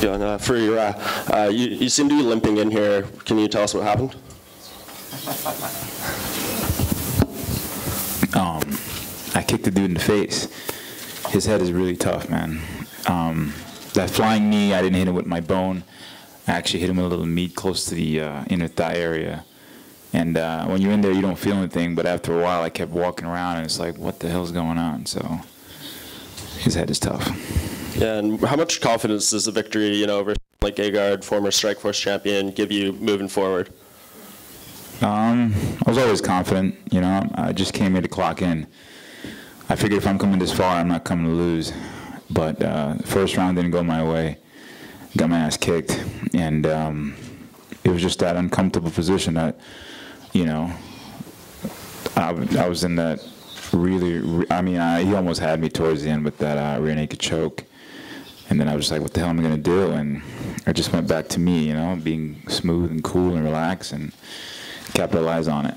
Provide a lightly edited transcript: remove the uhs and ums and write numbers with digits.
Yeah, and, for your, you seem to be limping in here. Can you tell us what happened? I kicked the dude in the face. His head is really tough, man. That flying knee, I didn't hit him with my bone. I actually hit him with a little meat close to the inner thigh area. And when you're in there, you don't feel anything, but after a while, I kept walking around, and it's like, what the hell's going on? So his head is tough. Yeah, and how much confidence does the victory, you know, over like Gegard, former Strikeforce champion, give you moving forward? I was always confident, you know. I just came here to clock in. I figured if I'm coming this far, I'm not coming to lose. But the first round didn't go my way. Got my ass kicked, and it was just that uncomfortable position that, you know, I was in that really, I mean, he almost had me towards the end with that rear naked choke. And then I was just like, what the hell am I going to do? And I just went back to me, you know, being smooth and cool and relaxed and capitalize on it.